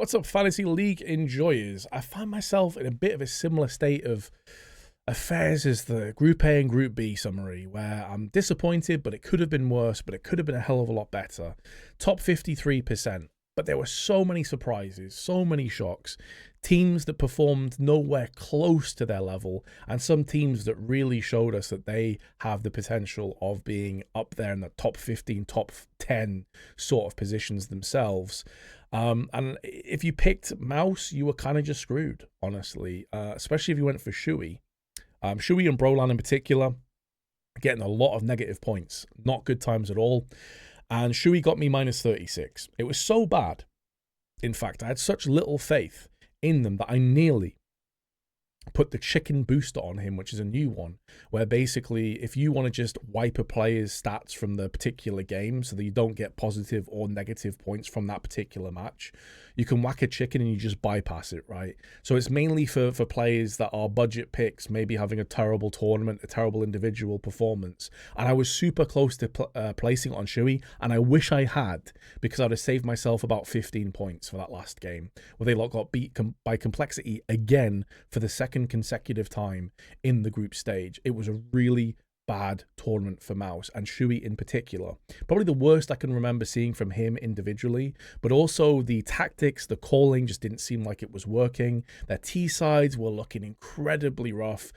What's up, Fantasy League enjoyers? I find myself in a bit of a similar state of affairs as the Group A and Group B summary, where I'm disappointed, but it could have been worse, but it could have been a hell of a lot better. Top 53%, but there were so many surprises, so many shocks, teams that performed nowhere close to their level, and some teams that really showed us that they have the potential of being up there in the top 15, top 10 sort of positions themselves. And if you picked Mouse, you were kind of just screwed, honestly, especially if you went for Shui. Shui and Brolan in particular, getting a lot of negative points. Not good times at all. And Shui got me minus 36. It was so bad. In fact, I had such little faith in them that I nearly put the chicken booster on him, which is a new one, where basically if you want to just wipe a player's stats from the particular game so that you don't get positive or negative points from that particular match, you can whack a chicken and you just bypass it, right? So it's mainly for players that are budget picks, maybe having a terrible tournament, a terrible individual performance. And I was super close to placing it on Shui, and I wish I had, because I'd have saved myself about 15 points for that last game, where they got beat by Complexity again for the second consecutive time in the group stage. It was a really bad tournament for Mouse, and Shui in particular. Probably the worst I can remember seeing from him individually, but also the tactics, the calling just didn't seem like it was working. Their T-sides were looking incredibly rough,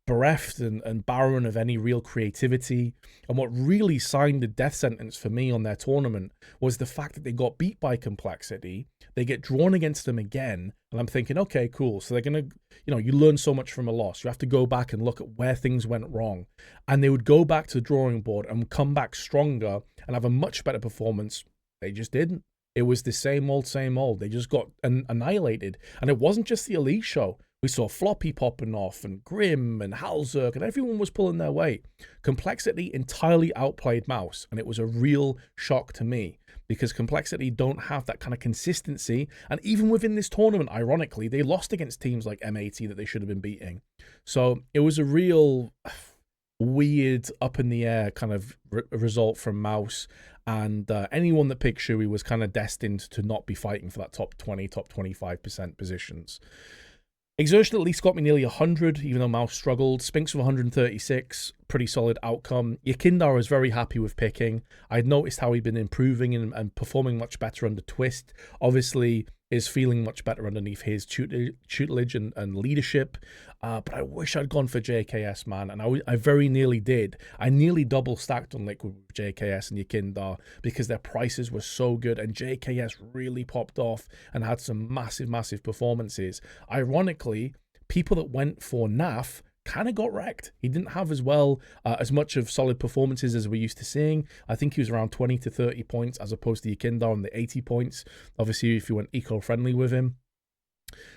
bereft and barren of any real creativity. And what really signed the death sentence for me on their tournament was the fact that they got beat by Complexity. They get drawn against them again, and I'm thinking, okay, cool. So they're going to, you learn so much from a loss. You have to go back and look at where things went wrong. And they would go back to the drawing board and come back stronger and have a much better performance. They just didn't. It was the same old, same old. They just got annihilated. And it wasn't just the Elite show. We saw Floppy popping off, and Grim and Halzerk, and everyone was pulling their weight. Complexity entirely outplayed Mouse, and it was a real shock to me, because Complexity don't have that kind of consistency. And even within this tournament, ironically, they lost against teams like M80 that they should have been beating. So it was a real weird, up in the air kind of result from Mouse. And anyone that picked Shui was kind of destined to not be fighting for that top 20, top 25% positions. Exertion at least got me nearly 100, even though Mouse struggled. Spinks with 136, pretty solid outcome. Yakindar was very happy with picking. I'd noticed how he'd been improving and performing much better under Twist. Obviously, is feeling much better underneath his tutelage and leadership. But I wish I'd gone for JKS, man. And I very nearly did. I nearly double stacked on Liquid with JKS and Yakindar because their prices were so good. And JKS really popped off and had some massive, massive performances. Ironically, people that went for NAF kind of got wrecked. He didn't have as much of solid performances as we're used to seeing. I think he was around 20 to 30 points as opposed to Yakindar on the 80 points. Obviously, if you went eco-friendly with him.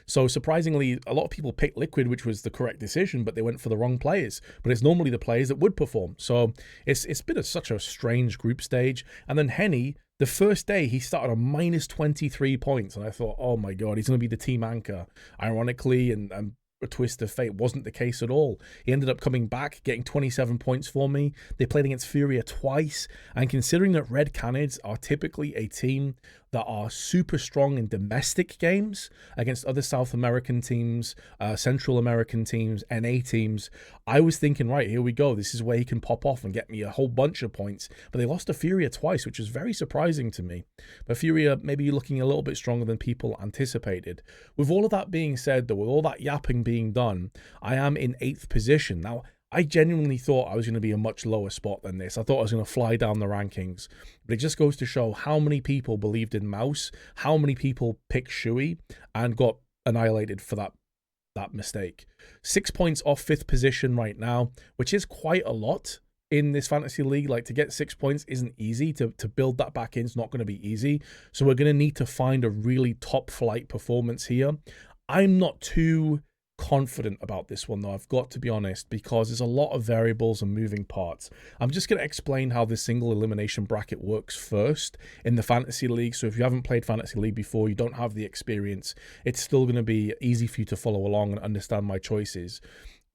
So surprisingly, a lot of people picked Liquid, which was the correct decision, but they went for the wrong players. But it's normally the players that would perform. So it's been such a strange group stage. And then Henny, the first day, he started on minus 23 points. And I thought, oh my God, he's going to be the team anchor. Ironically, and a twist of fate, wasn't the case at all. He ended up coming back, getting 27 points for me. They played against Furia twice, and considering that Red Canids are typically a team that are super strong in domestic games against other South American teams, Central American teams, NA teams, I was thinking, right, here we go. This is where he can pop off and get me a whole bunch of points. But they lost to Furia twice, which was very surprising to me. But Furia maybe looking a little bit stronger than people anticipated. With all of that being said, though, with all that yapping being done, I am in 8th position. Now, I genuinely thought I was going to be a much lower spot than this. I thought I was going to fly down the rankings. But it just goes to show how many people believed in Mouse, how many people picked Shui, and got annihilated for that mistake. 6 points off 5th position right now, which is quite a lot in this fantasy league. Like, to get 6 points isn't easy. To build that back in is not going to be easy. So we're going to need to find a really top flight performance here. I'm not too confident about this one, though, I've got to be honest, because there's a lot of variables and moving parts. I'm just going to explain how this single elimination bracket works first in the fantasy league. So if you haven't played fantasy league before, you don't have the experience, it's still going to be easy for you to follow along and understand my choices.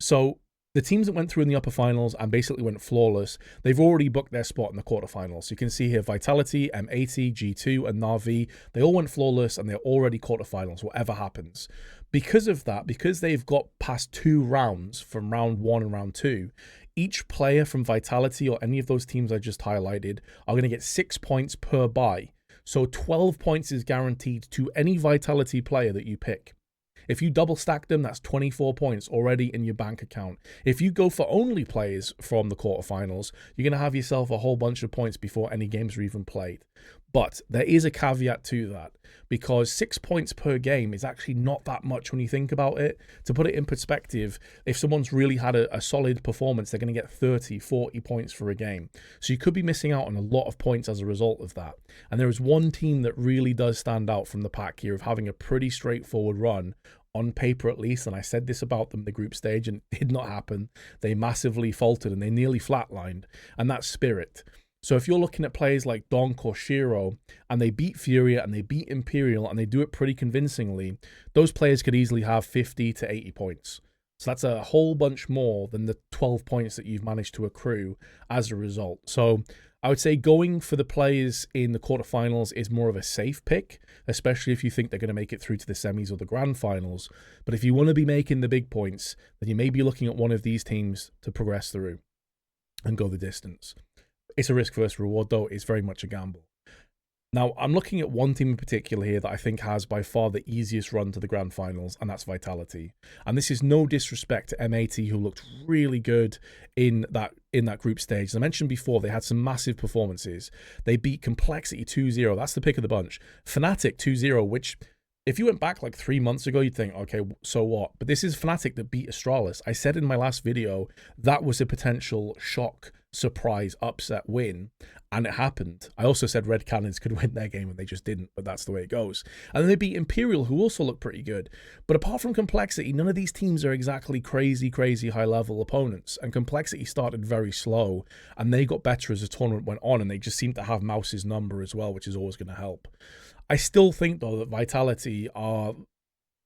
So the teams that went through in the upper finals and basically went flawless, they've already booked their spot in the quarterfinals. So you can see here Vitality, M80, G2, and Na'Vi, they all went flawless and they're already quarterfinals, whatever happens. Because of that, because they've got past 2 rounds from round 1 and round 2, each player from Vitality or any of those teams I just highlighted are going to get 6 points per bye. So 12 points is guaranteed to any Vitality player that you pick. If you double stack them, that's 24 points already in your bank account. If you go for only players from the quarterfinals, you're going to have yourself a whole bunch of points before any games are even played. But there is a caveat to that, because 6 points per game is actually not that much when you think about it. To put it in perspective, if someone's really had a solid performance, they're going to get 30, 40 points for a game. So you could be missing out on a lot of points as a result of that. And there is one team that really does stand out from the pack here of having a pretty straightforward run, on paper at least, and I said this about them in the group stage and it did not happen. They massively faltered and they nearly flatlined, and that's Spirit. So if you're looking at players like Donk or Shiro and they beat Furia and they beat Imperial and they do it pretty convincingly, those players could easily have 50 to 80 points. So that's a whole bunch more than the 12 points that you've managed to accrue as a result. So I would say going for the players in the quarterfinals is more of a safe pick, especially if you think they're going to make it through to the semis or the grand finals. But if you want to be making the big points, then you may be looking at one of these teams to progress through and go the distance. It's a risk versus reward, though. It's very much a gamble. Now, I'm looking at one team in particular here that I think has by far the easiest run to the grand finals, and that's Vitality. And this is no disrespect to M80, who looked really good in that group stage. As I mentioned before, they had some massive performances. They beat Complexity 2-0. That's the pick of the bunch. Fnatic 2-0, which, if you went back like 3 months ago, you'd think, okay, so what? But this is Fnatic that beat Astralis. I said in my last video, that was a potential shock, surprise, upset win, and it happened. I also said Red Cannons could win their game and they just didn't, but that's the way it goes. And then they beat Imperial, who also looked pretty good. But apart from Complexity, none of these teams are exactly crazy high level opponents, and Complexity started very slow and they got better as the tournament went on, and they just seemed to have Mouse's number as well, which is always going to help. I still think, though, that Vitality are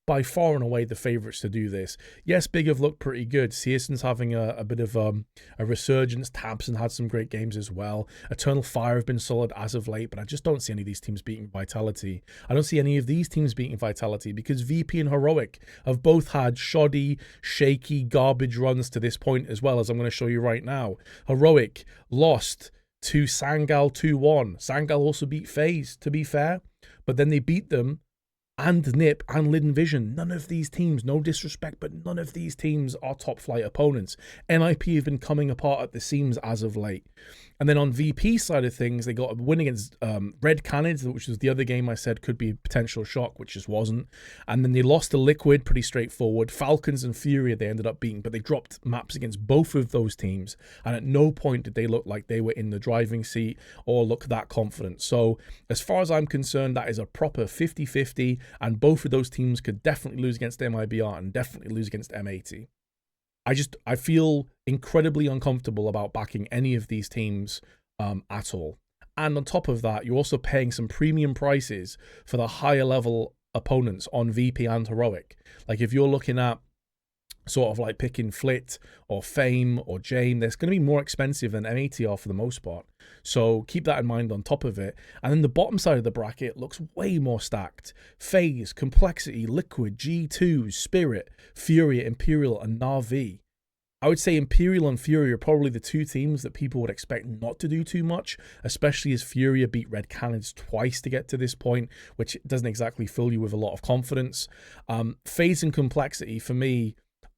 by far and away the favourites to do this. Yes, Big have looked pretty good. Searson's having a bit of a resurgence. Tabson had some great games as well. Eternal Fire have been solid as of late, but I just don't see any of these teams beating Vitality. I don't see any of these teams beating Vitality because VP and Heroic have both had shoddy, shaky, garbage runs to this point as well, as I'm going to show you right now. Heroic lost to Sangal 2-1. Sangal also beat FaZe, to be fair, but then they beat them and Nip and Lidden Vision. None of these teams, no disrespect, but none of these teams are top flight opponents. NIP have been coming apart at the seams as of late. And then on VP side of things, they got a win against Red Cannons, which was the other game I said could be a potential shock, which just wasn't. And then they lost to Liquid, pretty straightforward. Falcons and Furia they ended up beating, but they dropped maps against both of those teams. And at no point did they look like they were in the driving seat or look that confident. So as far as I'm concerned, that is a proper 50-50. And both of those teams could definitely lose against MIBR and definitely lose against M80. I feel incredibly uncomfortable about backing any of these teams at all. And on top of that, you're also paying some premium prices for the higher level opponents on VP and Heroic. Like if you're looking at sort of like picking Flit or Fame or Jane, they're going to be more expensive than M80 are for the most part. So keep that in mind on top of it. And then the bottom side of the bracket looks way more stacked. FaZe, Complexity, Liquid, G2, Spirit, Furia, Imperial, and Na'Vi. I would say Imperial and Furia are probably the two teams that people would expect not to do too much, especially as Furia beat Red Cannons twice to get to this point, which doesn't exactly fill you with a lot of confidence. FaZe and Complexity, for me,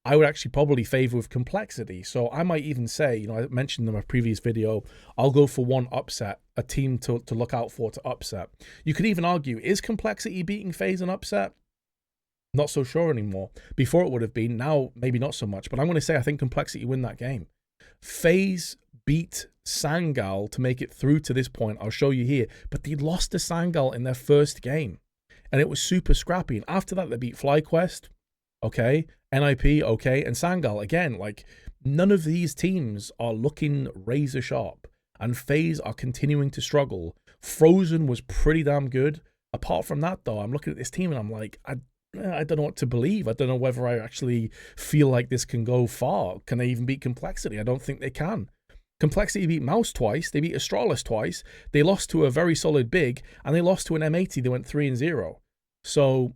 I would actually probably favor with Complexity. So I might even say, I mentioned in my previous video, I'll go for one upset, a team to look out for to upset. You could even argue, is Complexity beating FaZe an upset? Not so sure anymore. Before it would have been, now maybe not so much. But I'm going to say I think Complexity win that game. FaZe beat Sangal to make it through to this point. I'll show you here. But they lost to Sangal in their first game. And it was super scrappy. And after that, they beat FlyQuest. Okay. NIP, okay. And Sangal, again, like none of these teams are looking razor sharp. And FaZe are continuing to struggle. Frozen was pretty damn good. Apart from that, though, I'm looking at this team and I'm like, I don't know what to believe. I don't know whether I actually feel like this can go far. Can they even beat Complexity? I don't think they can. Complexity beat Mouse twice. They beat Astralis twice. They lost to a very solid big, and they lost to an M80. They went 3-0. So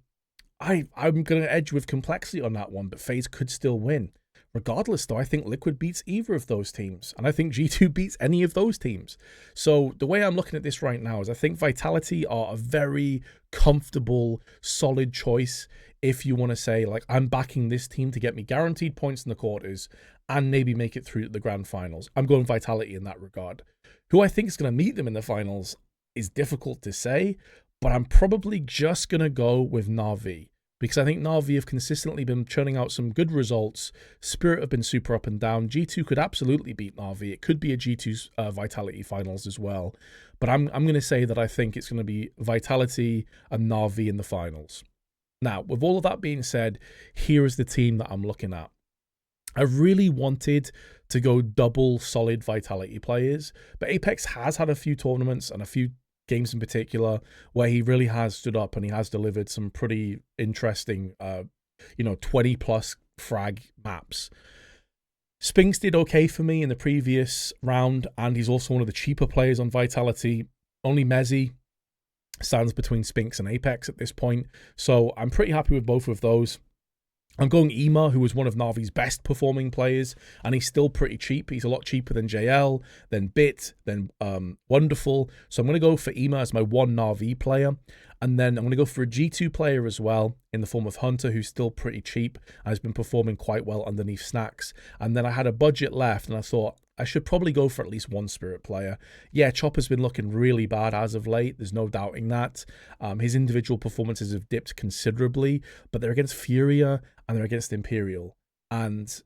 I'm going to edge with Complexity on that one, but FaZe could still win. Regardless, though, I think Liquid beats either of those teams, and I think G2 beats any of those teams. So the way I'm looking at this right now is I think Vitality are a very comfortable, solid choice if you want to say, like, I'm backing this team to get me guaranteed points in the quarters and maybe make it through the grand finals. I'm going Vitality in that regard. Who I think is going to meet them in the finals is difficult to say, but I'm probably just going to go with Na'Vi, because I think Na'Vi have consistently been churning out some good results. Spirit have been super up and down. G2 could absolutely beat Na'Vi. It could be a G2 Vitality finals as well. But I'm going to say that I think it's going to be Vitality and Na'Vi in the finals. Now, with all of that being said, here is the team that I'm looking at. I really wanted to go double solid Vitality players, but Apex has had a few tournaments and a few games in particular where he really has stood up and he has delivered some pretty interesting 20 plus frag maps. Spinks did okay for me in the previous round, and he's also one of the cheaper players on Vitality. Only Mezzy stands between Spinks and Apex at this point, so I'm pretty happy with both of those. I'm going Ema, who was one of Na'Vi's best performing players, and he's still pretty cheap. He's a lot cheaper than JL, than Bit, than Wonderful. So I'm going to go for Ema as my one Na'Vi player. And then I'm going to go for a G2 player as well in the form of Hunter, who's still pretty cheap and has been performing quite well underneath Snacks. And then I had a budget left, and I thought I should probably go for at least one Spirit player. Yeah, Chopper's been looking really bad as of late. There's no doubting that. His individual performances have dipped considerably, but they're against Furia and they're against Imperial. And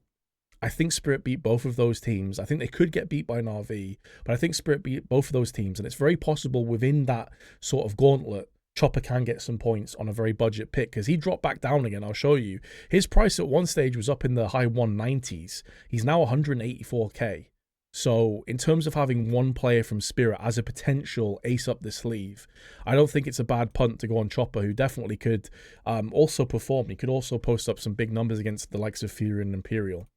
I think Spirit beat both of those teams. I think they could get beat by Na'Vi, but I think Spirit beat both of those teams. And it's very possible within that sort of gauntlet, Chopper can get some points on a very budget pick, because he dropped back down again. I'll show you. His price at one stage was up in the high 190s. He's now 184k. So in terms of having one player from Spirit as a potential ace up the sleeve, I don't think it's a bad punt to go on Chopper, who definitely could also perform. He could also post up some big numbers against the likes of Fury and Imperial.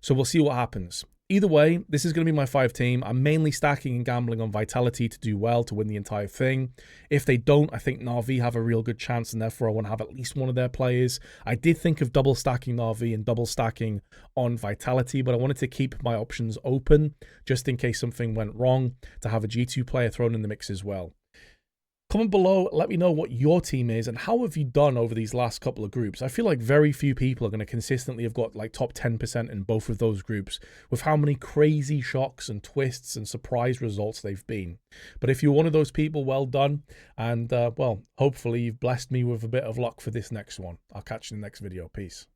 So we'll see what happens. Either way, this is going to be my 5 team. I'm mainly stacking and gambling on Vitality to do well, to win the entire thing. If they don't, I think Na'Vi have a real good chance, and therefore I want to have at least one of their players. I did think of double stacking Na'Vi and double stacking on Vitality, but I wanted to keep my options open just in case something went wrong, to have a G2 player thrown in the mix as well. Comment below, let me know what your team is and how have you done over these last couple of groups. I feel like very few people are going to consistently have got like top 10% in both of those groups, with how many crazy shocks and twists and surprise results they've been. But if you're one of those people, well done. And well, hopefully you've blessed me with a bit of luck for this next one. I'll catch you in the next video. Peace.